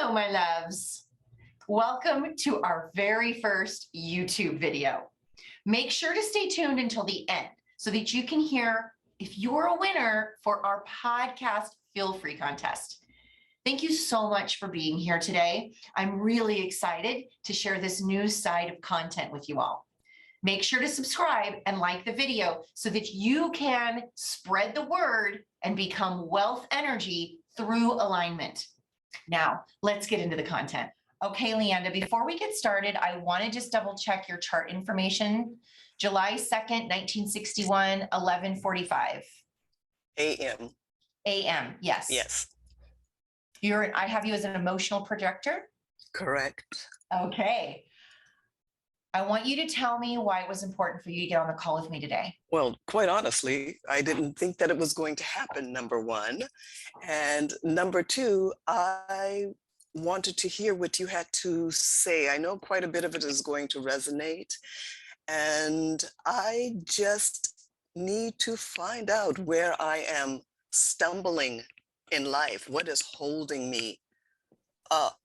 Hello, my loves. Welcome to our very first YouTube video. Make sure to stay tuned until the end so that you can hear if you're a winner for our podcast Feel Free contest. Thank you so much for being here today. I'm really excited to share this new side of content with you all. Make sure to subscribe and like the video so that you can spread the word and become wealth energy through alignment. Now, let's get into the content. Okay, Leanda, before we get started, I want to just double check your chart information. July 2nd, 1961, 11:45. AM. AM, yes. Yes. I have you as an emotional projector? Correct. Okay. I want you to tell me why it was important for you to get on the call with me today. Well, quite honestly, I didn't think that it was going to happen, number one. And number two, I wanted to hear what you had to say. I know quite a bit of it is going to resonate. And I just need to find out where I am stumbling in life. What is holding me up?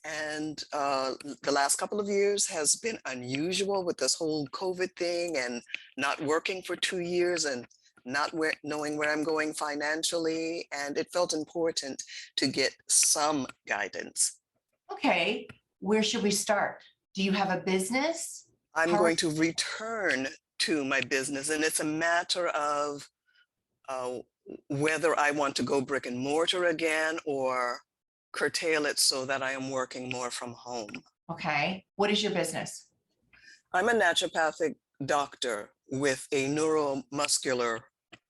And the last couple of years has been unusual with this whole COVID thing and not working for 2 years and not knowing where I'm going financially. And it felt important to get some guidance. Okay, where should we start? Do you have a business? I'm going to return to my business, and it's a matter of whether I want to go brick and mortar again or curtail it so that I am working more from home. Okay. What is your business? I'm a naturopathic doctor with a neuromuscular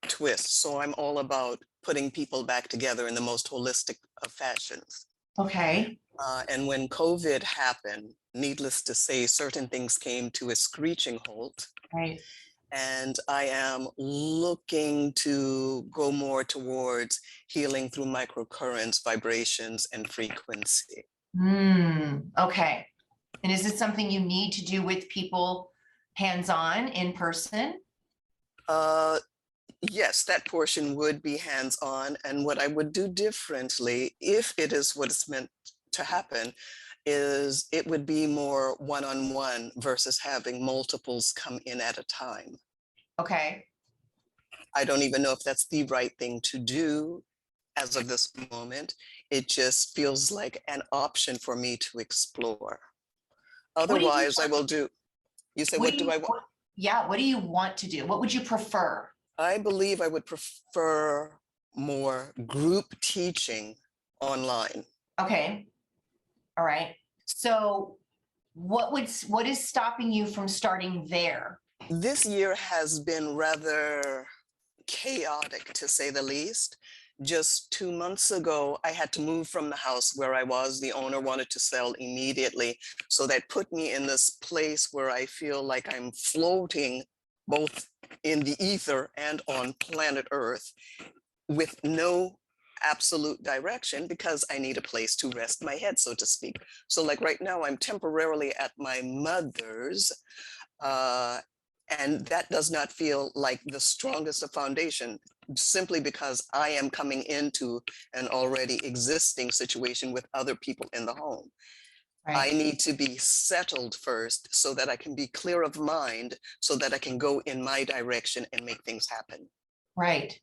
twist. So I'm all about putting people back together in the most holistic of fashions. Okay. And when COVID happened, needless to say, certain things came to a screeching halt. Right. And I am looking to go more towards healing through microcurrents, vibrations, and frequency. Okay. And is it something you need to do with people hands-on in person? Yes, that portion would be hands-on. And what I would do differently, if it is what it's meant to happen, is it would be more one-on-one versus having multiples come in at a time. Okay. I don't even know if that's the right thing to do as of this moment. It just feels like an option for me to explore. Otherwise, I will do. You say, what do I want? Yeah, what do you want to do? What would you prefer? I believe I would prefer more group teaching online. Okay. All right. So what is stopping you from starting there? This year has been rather chaotic, to say the least. Just 2 months ago, I had to move from the house where I was. The owner wanted to sell immediately. So that put me in this place where I feel like I'm floating both in the ether and on planet Earth with no absolute direction because I need a place to rest my head, so to speak. So like right now, I'm temporarily at my mother's, and that does not feel like the strongest of foundation, simply because I am coming into an already existing situation with other people in the home. Right. I need to be settled first so that I can be clear of mind, so that I can go in my direction and make things happen. Right.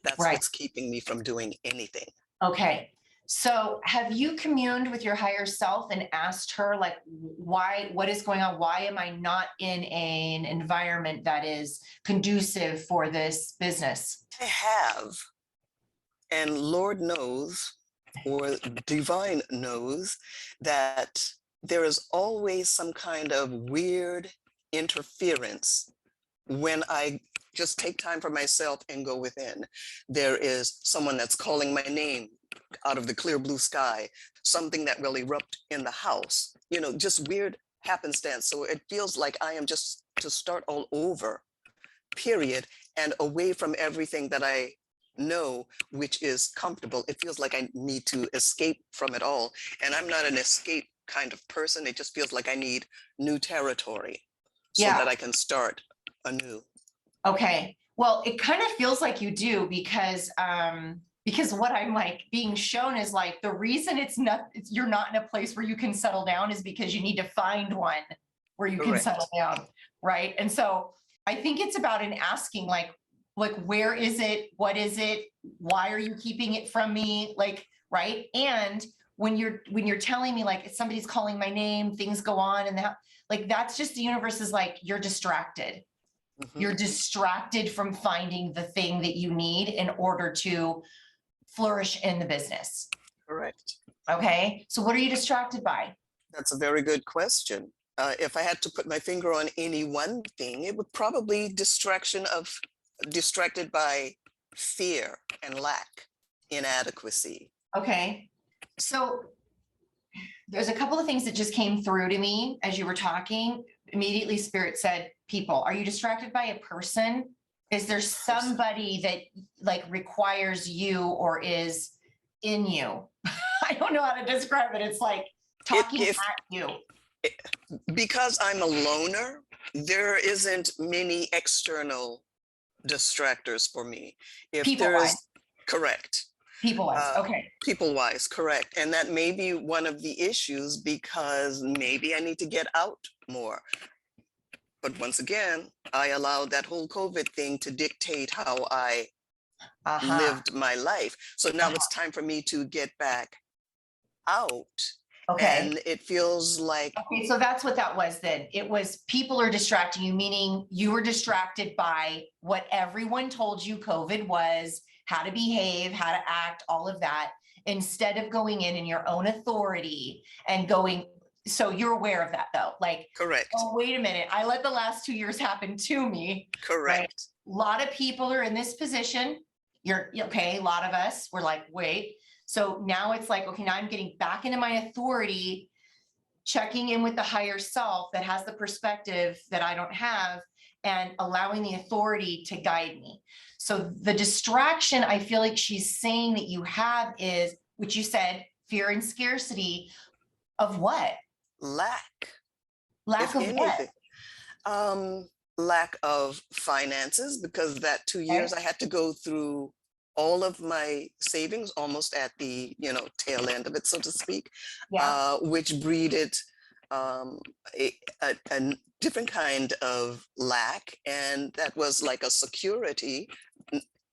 That's what's keeping me from doing anything. Okay. So have you communed with your higher self and asked her, like, what is going on? Why am I not in an environment that is conducive for this business? I have. And Lord knows, or divine knows, that there is always some kind of weird interference when I just take time for myself and go within. There is someone that's calling my name out of the clear blue sky, something that will erupt in the house, just weird happenstance. So it feels like I am just to start all over, period, and away from everything that I know, which is comfortable. It feels like I need to escape from it all. And I'm not an escape kind of person. It just feels like I need new territory so that I can start anew. Okay. Well, it kind of feels like you do, because Because what I'm like being shown is like, the reason you're not in a place where you can settle down is because you need to find one where you can Correct. settle down. Right. And so I think it's about an asking, like, where is it? What is it? Why are you keeping it from me? Like, right. And when you're telling me like, if somebody's calling my name, things go on and that, like, that's just the universe is like, you're distracted. You're distracted from finding the thing that you need in order to flourish in the business. Correct. Okay. So what are you distracted by? That's a very good question. If I had to put my finger on any one thing, it would probably distracted by fear and lack, inadequacy. Okay. So there's a couple of things that just came through to me as you were talking. Immediately, Spirit said, people. Are you distracted by a person? Is there somebody that like requires you or is in you? I don't know how to describe it. It's like talking at you. Because I'm a loner, there isn't many external distractors for me. If People-wise. Correct. People-wise, okay. People-wise, correct. And that may be one of the issues because maybe I need to get out more. But once again, I allowed that whole COVID thing to dictate how I lived my life. So now it's time for me to get back out. Okay. And it feels like. Okay, so that's what that was then. It was people are distracting you, meaning you were distracted by what everyone told you COVID was, how to behave, how to act, all of that, instead of going in your own authority and going. So you're aware of that though, like, Correct. Oh, wait a minute. I let the last 2 years happen to me. Correct. Right? A lot of people are in this position. You're okay. A lot of us were like, wait. So now it's like, okay, now I'm getting back into my authority, checking in with the higher self that has the perspective that I don't have and allowing the authority to guide me. So the distraction I feel like she's saying that you have is, which you said, fear and scarcity of what? Lack. Lack of anything. what? Lack of finances, because that 2 years I had to go through all of my savings almost at the tail end of it, so to speak, which breeded a different kind of lack, and that was like a security,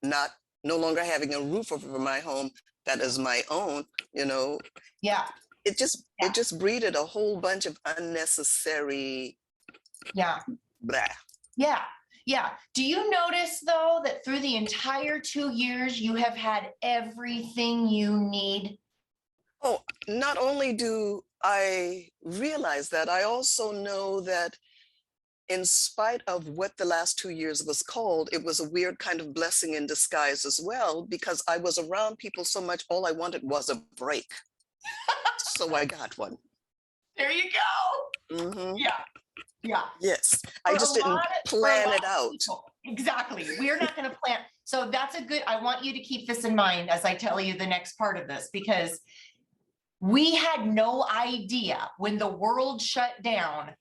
no longer having a roof over my home that is my own. It just breeded a whole bunch of unnecessary blah. Yeah. Do you notice though that through the entire 2 years you have had everything you need? Oh, not only do I realize that, I also know that in spite of what the last 2 years was called, it was a weird kind of blessing in disguise as well, because I was around people so much, all I wanted was a break. So I got one. There you go. Yeah. Yes. I just didn't plan it out. Exactly. We're not going to plan. So that's I want you to keep this in mind as I tell you the next part of this, because we had no idea when the world shut down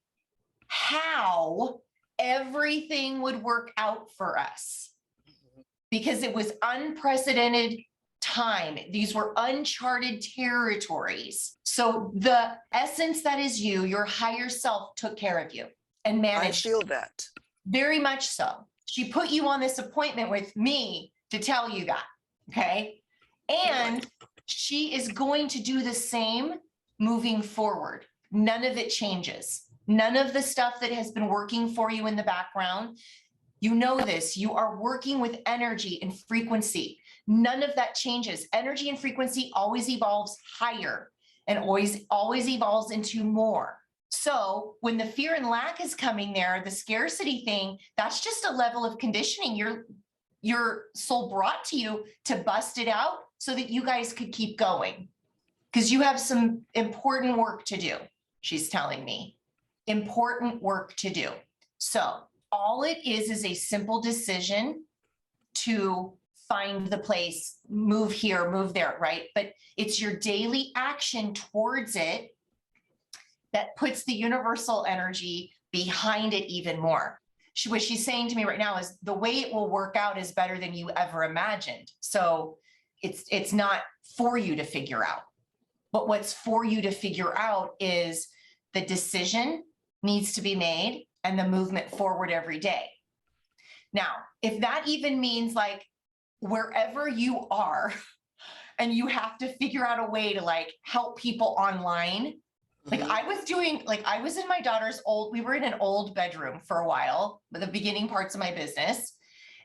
how everything would work out for us, because it was unprecedented time. These were uncharted territories. So the essence that is you, your higher self, took care of you and managed. I feel that. Very much so. She put you on this appointment with me to tell you that. Okay. And she is going to do the same moving forward. None of it changes. None of the stuff that has been working for you in the background. You know this, you are working with energy and frequency. None of that changes. Energy and frequency always evolves higher and always evolves into more. So when the fear and lack is coming there, the scarcity thing, that's just a level of conditioning your soul brought to you to bust it out so that you guys could keep going. Because you have some important work to do, she's telling me. Important work to do. So all it is a simple decision to find the place, move here, move there, right? But it's your daily action towards it that puts the universal energy behind it even more. What she's saying to me right now is the way it will work out is better than you ever imagined. So it's not for you to figure out. But what's for you to figure out is the decision needs to be made and the movement forward every day. Now, if that even means like wherever you are and you have to figure out a way to like help people online. Like I was in my daughter's we were in an old bedroom for a while, with the beginning parts of my business.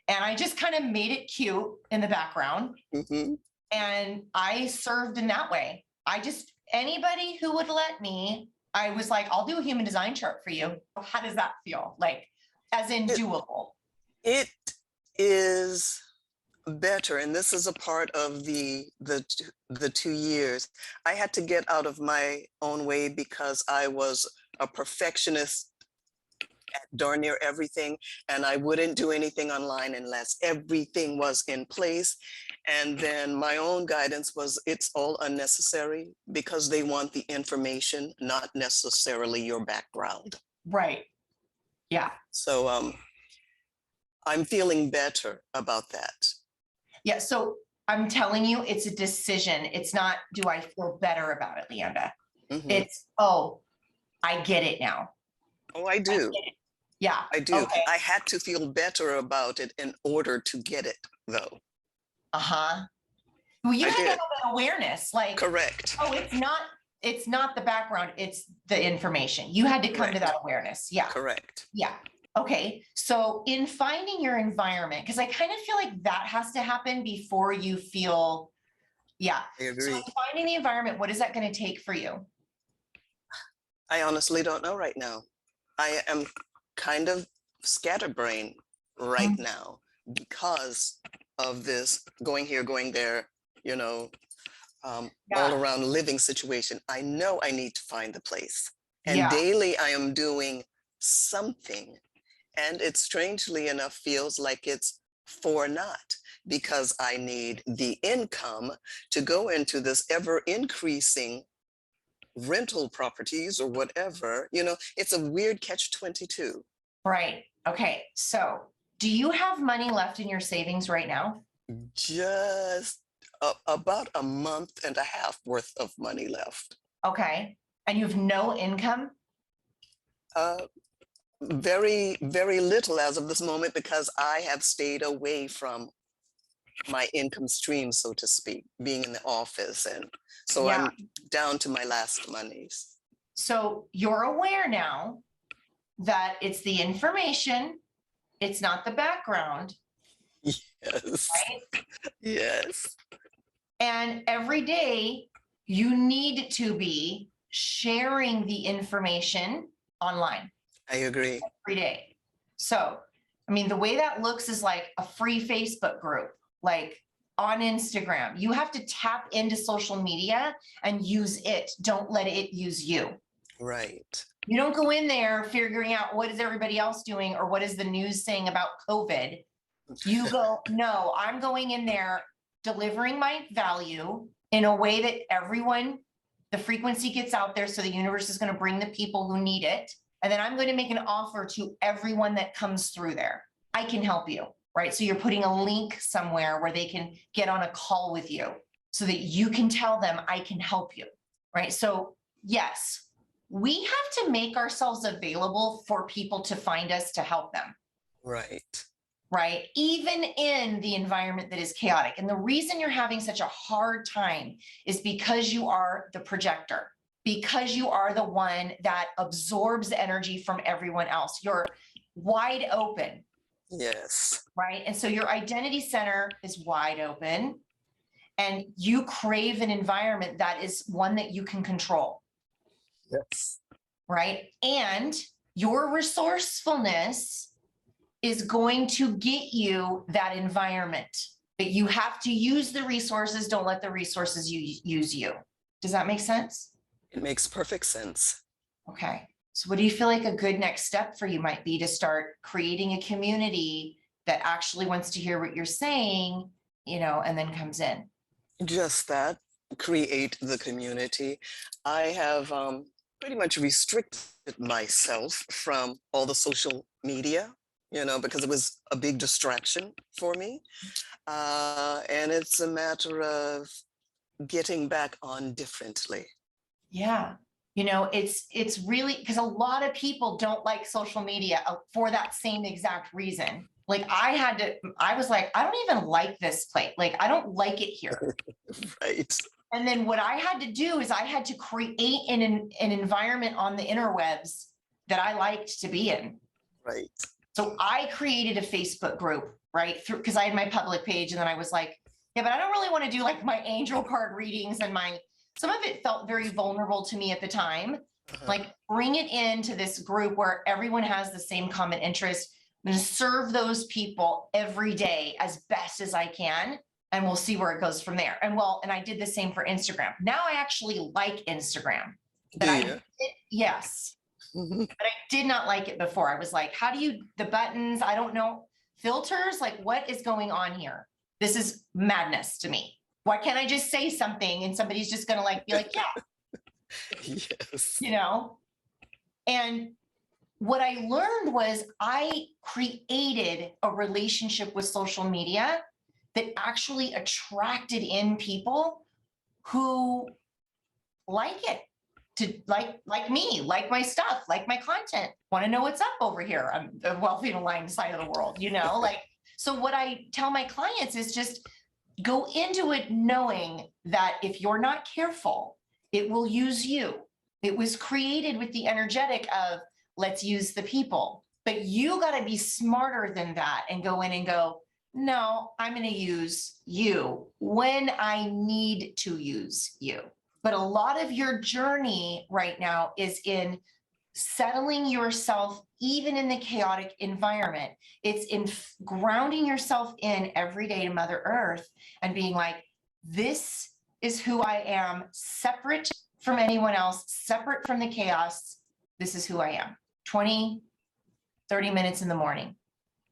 And I just kind of made it cute in the background. And I served in that way. Anybody who would let me, I was like, I'll do a human design chart for you. How does that feel? Like, as in doable? It is better, and this is a part of the 2 years. I had to get out of my own way because I was a perfectionist at darn near everything, and I wouldn't do anything online unless everything was in place. And then my own guidance was, it's all unnecessary, because they want the information, not necessarily your background. Right. Yeah. So I'm feeling better about that. Yeah. So I'm telling you, it's a decision. It's not, do I feel better about it, Leanda? It's, oh, I get it now. Oh, I do. Yeah. I do. Okay. I had to feel better about it in order to get it, though. Well, you had to have an awareness, like, correct. Oh, it's not the background, it's the information. You had to come to that awareness. Yeah. Correct. Yeah. Okay. So in finding your environment, because I kind of feel like that has to happen before you feel, I agree. So finding the environment, what is that going to take for you? I honestly don't know right now. I am kind of scatterbrained right now because of this going here, going there, all around living situation. I know I need to find the place. And daily I am doing something. And it strangely enough feels like it's for naught, because I need the income to go into this ever increasing rental properties or whatever. It's a weird catch-22. Right. Okay. So do you have money left in your savings right now? Just about a month and a half worth of money left. Okay. And you have no income? Very, very little as of this moment, because I have stayed away from my income stream, so to speak, being in the office. And so I'm down to my last monies. So you're aware now that it's the information, it's not the background. Yes. Right? Yes. And every day you need to be sharing the information online. I agree. Every day. So, I mean, the way that looks is like a free Facebook group, like on Instagram. You have to tap into social media and use it. Don't let it use you. Right. You don't go in there figuring out what is everybody else doing or what is the news saying about COVID. You go, no, I'm going in there delivering my value in a way that the frequency gets out there, so the universe is going to bring the people who need it. And then I'm going to make an offer to everyone that comes through there. I can help you, right? So you're putting a link somewhere where they can get on a call with you so that you can tell them, I can help you, right? So yes, we have to make ourselves available for people to find us to help them. Right. Right? Even in the environment that is chaotic. And the reason you're having such a hard time is because you are the projector, because you are the one that absorbs energy from everyone else. You're wide open. Yes. Right? And so your identity center is wide open, and you crave an environment that is one that you can control. Yes. Right? And your resourcefulness is going to get you that environment. But you have to use the resources. Don't let the resources use you. Does that make sense? It makes perfect sense. Okay. So what do you feel like a good next step for you might be to start creating a community that actually wants to hear what you're saying, and then comes in? Just that, create the community. I have pretty much restricted myself from all the social media. because it was a big distraction for me. And it's a matter of getting back on differently. Yeah. It's really because a lot of people don't like social media for that same exact reason. Like I was like, I don't even like this place. Like, I don't like it here. Right. And then what I had to do is I had to create an environment on the interwebs that I liked to be in. Right. So I created a Facebook group, right? Because I had my public page, and then I was like, yeah, but I don't really want to do like my angel card readings and some of it felt very vulnerable to me at the time. Like, bring it into this group where everyone has the same common interest. I'm going to serve those people every day as best as I can, and we'll see where it goes from there. And I did the same for Instagram. Now I actually like Instagram. Yes. But I did not like it before. I was like, how do the buttons, I don't know, filters, like what is going on here? This is madness to me. Why can't I just say something and somebody's just going to be like, yeah. Yes. And what I learned was I created a relationship with social media that actually attracted in people who like it, to like me, like my stuff, like my content, want to know what's up over here on the wealthy and aligned side of the world, so what I tell my clients is just go into it knowing that if you're not careful, it will use you. It was created with the energetic of let's use the people, but you got to be smarter than that and go in and go, no, I'm going to use you when I need to use you. But a lot of your journey right now is in settling yourself, even in the chaotic environment. It's in grounding yourself in every day to Mother Earth and being like, this is who I am, separate from anyone else, separate from the chaos. This is who I am. 20, 30 minutes in the morning,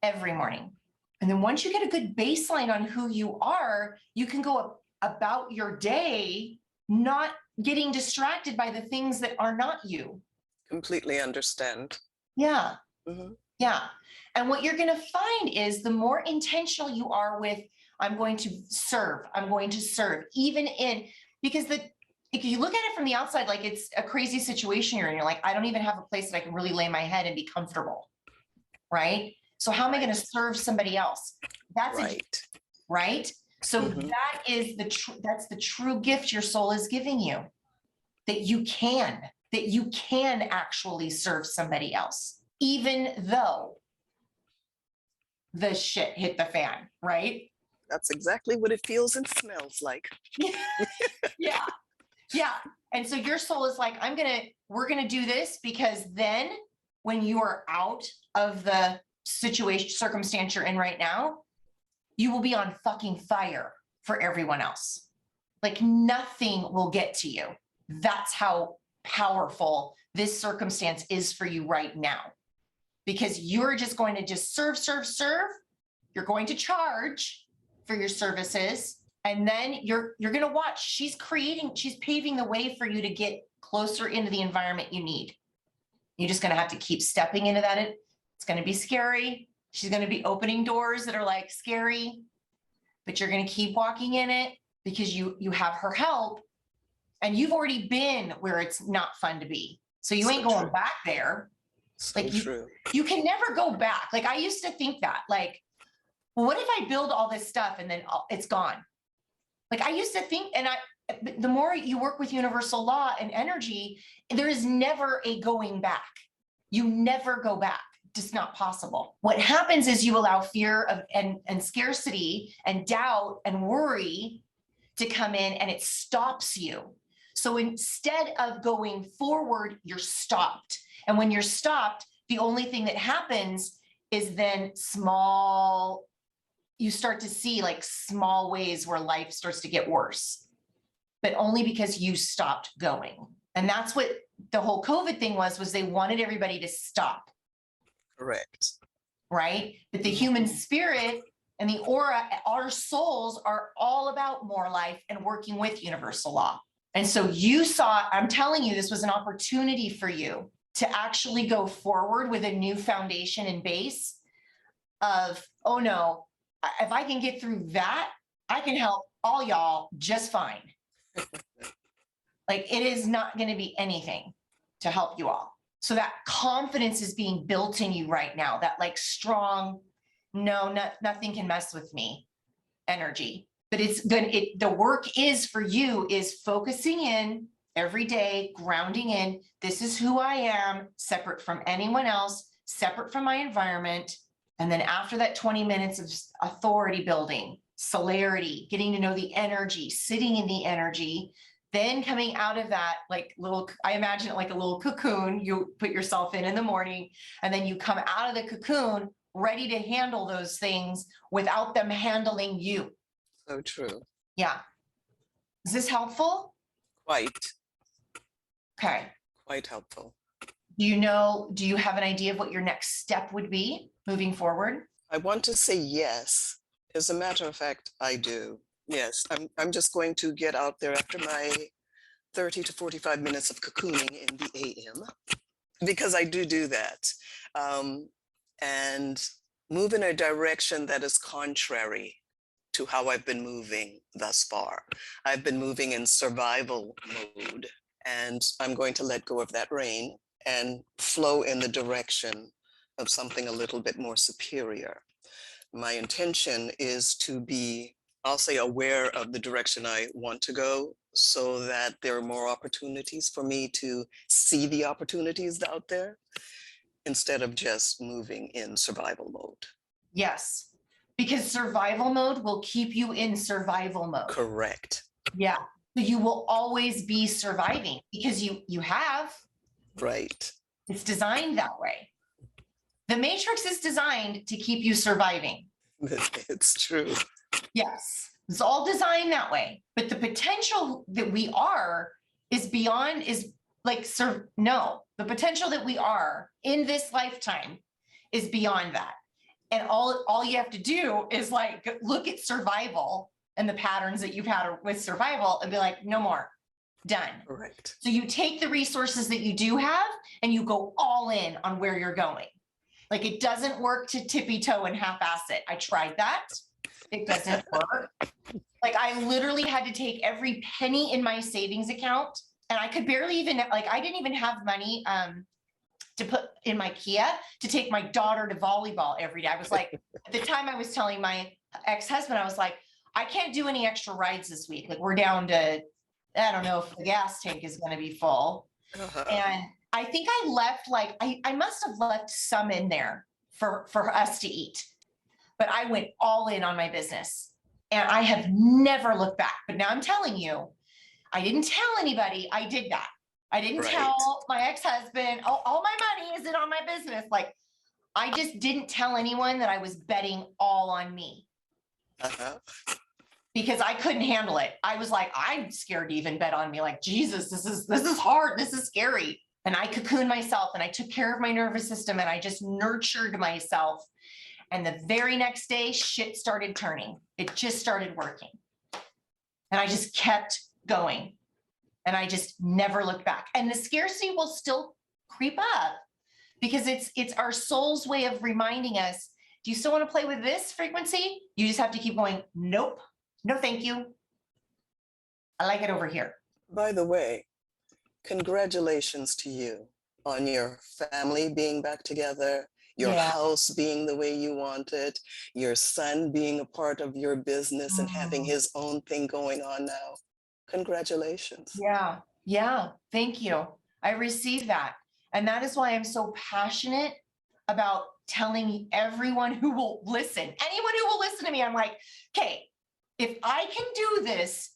every morning. And then once you get a good baseline on who you are, you can go about your day not getting distracted by the things that are not you. Completely understand. Yeah. Mm-hmm. Yeah. And what you're going to find is the more intentional you are with, I'm going to serve, even because if you look at it from the outside, like it's a crazy situation you're in, you're like, I don't even have a place that I can really lay my head and be comfortable. Right. So how am I going to serve somebody else? That's right. Right. So that is that's the true gift your soul is giving you, that you can actually serve somebody else, even though the shit hit the fan, right? That's exactly what it feels and smells like. Yeah. Yeah. And so your soul is like, we're going to do this, because then when you are out of the circumstance you're in right now, you will be on fucking fire for everyone else. Like nothing will get to you. That's how powerful this circumstance is for you right now, because you're just going to just serve. You're going to charge for your services. And then you're going to watch. She's paving the way for you to get closer into the environment you need. You're just going to have to keep stepping into that. It's going to be scary. She's going to be opening doors that are like scary, but you're going to keep walking in it because you have her help, and you've already been where it's not fun to be. So you ain't going back there. Like you can never go back. Like I used to think that, like, well, what if I build all this stuff and then it's gone? Like I used to think, and the more you work with universal law and energy, there is never a going back. You never go back. Just not possible. What happens is you allow fear and scarcity and doubt and worry to come in, and it stops you. So instead of going forward, you're stopped. And when you're stopped, the only thing that happens is then you start to see like small ways where life starts to get worse, but only because you stopped going. And that's what the whole COVID thing was they wanted everybody to stop. Correct. Right? But the human spirit and the aura, our souls are all about more life and working with universal law. And so I'm telling you, this was an opportunity for you to actually go forward with a new foundation and base of, oh no, if I can get through that, I can help all y'all just fine. Like, it is not going to be anything to help you all. So that confidence is being built in you right now, that like strong, nothing can mess with me energy. But it's good. The work is for you is focusing in every day, grounding in, this is who I am, separate from anyone else, separate from my environment. And then after that 20 minutes of authority building, celerity, getting to know the energy, sitting in the energy, then coming out of that, like little, I imagine it like a little cocoon you put yourself in the morning, and then you come out of the cocoon ready to handle those things without them handling you. So true. Yeah. Is this helpful? Quite. Okay. Quite helpful. Do you have an idea of what your next step would be moving forward? I want to say yes. As a matter of fact, I do. Yes, I'm just going to get out there after my 30 to 45 minutes of cocooning in the AM, because I do that, and move in a direction that is contrary to how I've been moving thus far. I've been moving in survival mode, and I'm going to let go of that rein and flow in the direction of something a little bit more superior. My intention is to be, I'll say, aware of the direction I want to go, so that there are more opportunities for me to see the opportunities out there instead of just moving in survival mode. Yes, because survival mode will keep you in survival mode. Correct. Yeah. So you will always be surviving because you have. Right. It's designed that way. The Matrix is designed to keep you surviving. It's true. Yes, it's all designed that way. But the potential that we are is beyond, is like, no, the potential that we are in this lifetime is beyond that. And all you have to do is like look at survival and the patterns that you've had with survival and be like, no more, done. Correct. So you take the resources that you do have and you go all in on where you're going. Like, it doesn't work to tippy toe and half-ass it. I tried that. It doesn't work. Like, I literally had to take every penny in my savings account, and I could barely even, like, I didn't even have money to put in my Kia to take my daughter to volleyball every day. I was like, at the time I was telling my ex-husband, I was like, I can't do any extra rides this week. Like, we're down to, I don't know if the gas tank is going to be full. And I think I left, like, I must have left some in there for us to eat, but I went all in on my business and I have never looked back. But now I'm telling you, I didn't tell anybody I did that. I didn't tell my ex-husband, oh, all my money is in on my business. Like, I just didn't tell anyone that I was betting all on me. Because I couldn't handle it. I was like, I'm scared to even bet on me. Like, Jesus, this is hard. This is scary. And I cocooned myself and I took care of my nervous system and I just nurtured myself. And the very next day, shit started turning. It just started working. And I just kept going. And I just never looked back. And the scarcity will still creep up because it's our soul's way of reminding us, do you still want to play with this frequency? You just have to keep going, nope. No, thank you. I like it over here. By the way, congratulations to you on your family being back together, your house being the way you want it, your son being a part of your business and having his own thing going on now. Congratulations. Yeah. Thank you. I received that. And that is why I'm so passionate about telling everyone who will listen, anyone who will listen to me. I'm like, okay, if I can do this,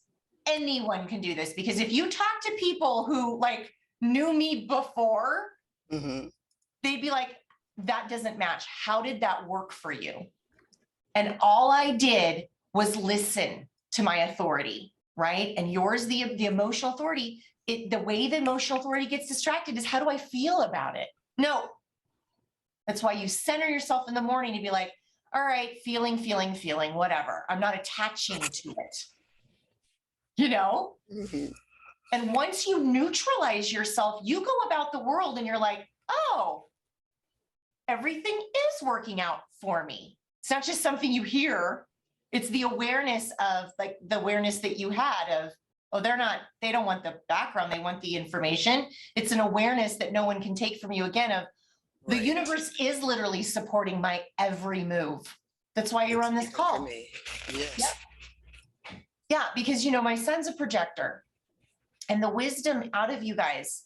anyone can do this. Because if you talk to people who like knew me before, they'd be like, that doesn't match. How did that work for you? And all I did was listen to my authority, right? And yours, the emotional authority, the way the emotional authority gets distracted is, how do I feel about it? No. That's why you center yourself in the morning to be like, all right, feeling, whatever. I'm not attaching to it, you know? And once you neutralize yourself, you go about the world and you're like, oh, everything is working out for me. It's not just something you hear. It's the awareness of like the awareness that you had of, oh, they don't want the background. They want the information. It's an awareness that no one can take from you again of the Right. universe is literally supporting my every move. That's why you're on this Even call. For me. Yes. Yep. Yeah, because, you know, my son's a projector and the wisdom out of you guys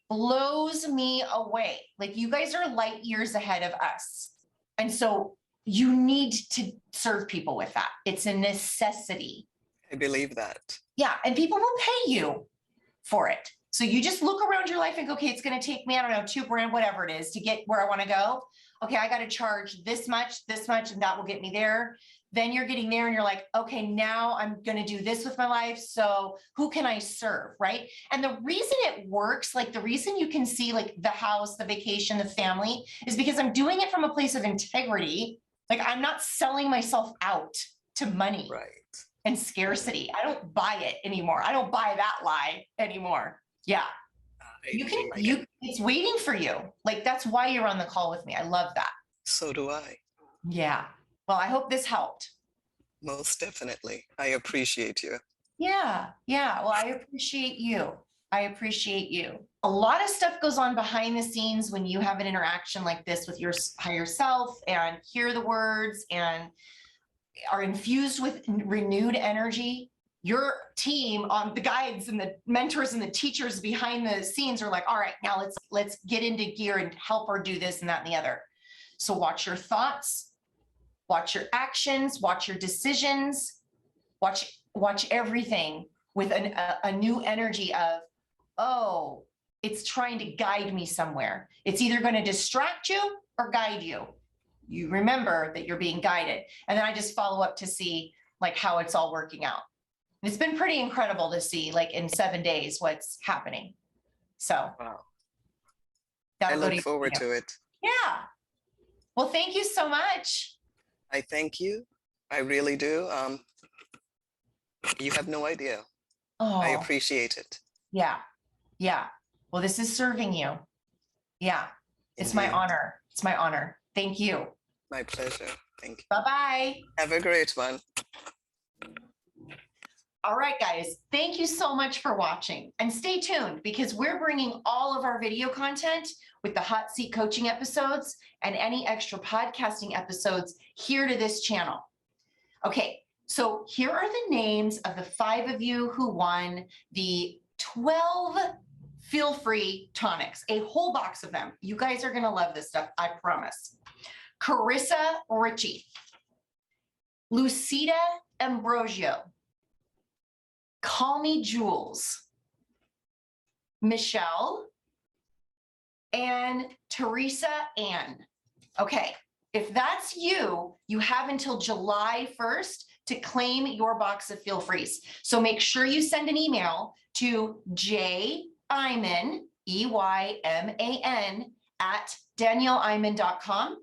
blows me away. Like you guys are light years ahead of us. And so you need to serve people with that. It's a necessity. I believe that. Yeah. And people will pay you for it. So you just look around your life and go, okay, it's going to take me, I don't know, $2,000, whatever it is to get where I want to go. Okay. I got to charge this much, and that will get me there. Then you're getting there and you're like, okay, now I'm going to do this with my life. So who can I serve? Right. And the reason it works, like the reason you can see like the house, the vacation, the family is because I'm doing it from a place of integrity. Like I'm not selling myself out to money and scarcity. I don't buy it anymore. I don't buy that lie anymore. Yeah. It's waiting for you. Like that's why you're on the call with me. I love that. So do I. Yeah. Well, I hope this helped. Most definitely. I appreciate you. Yeah. Yeah. Well, I appreciate you. I appreciate you. A lot of stuff goes on behind the scenes when you have an interaction like this with your higher self and hear the words and are infused with renewed energy. Your team, the guides and the mentors and the teachers behind the scenes are like, all right, now let's get into gear and help her do this and that and the other. So watch your thoughts, watch your actions, watch your decisions, watch everything with a new energy of, oh, it's trying to guide me somewhere. It's either going to distract you or guide you. You remember that you're being guided. And then I just follow up to see like how it's all working out. And it's been pretty incredible to see like in 7 days what's happening. So wow. I look forward to it. Yeah. Well, thank you so much. I thank you. I really do. You have no idea. Oh, I appreciate it. Yeah. Yeah. Well, this is serving you. Yeah. It's my honor. It's my honor. Thank you. My pleasure. Thank you. Bye-bye. Have a great one. All right, guys. Thank you so much for watching and stay tuned because we're bringing all of our video content with the hot seat coaching episodes and any extra podcasting episodes here to this channel. Okay. So here are the names of the 5 of you who won the 12 Feel Free tonics, a whole box of them. You guys are going to love this stuff. I promise. Carissa Ritchie, Lucida Ambrosio, Call Me Jules, Michelle, and Teresa Ann. Okay, if that's you, you have until July 1st to claim your box of Feel Frees. So make sure you send an email to jayman, EYMAN, at danielleiman.com,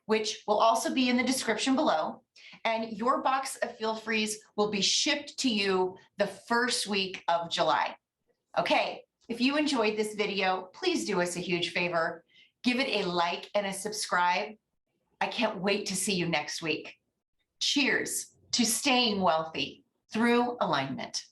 which will also be in the description below. And your box of Feel Frees will be shipped to you the first week of July. Okay, if you enjoyed this video, please do us a huge favor. Give it a like and a subscribe. I can't wait to see you next week. Cheers to staying wealthy through alignment.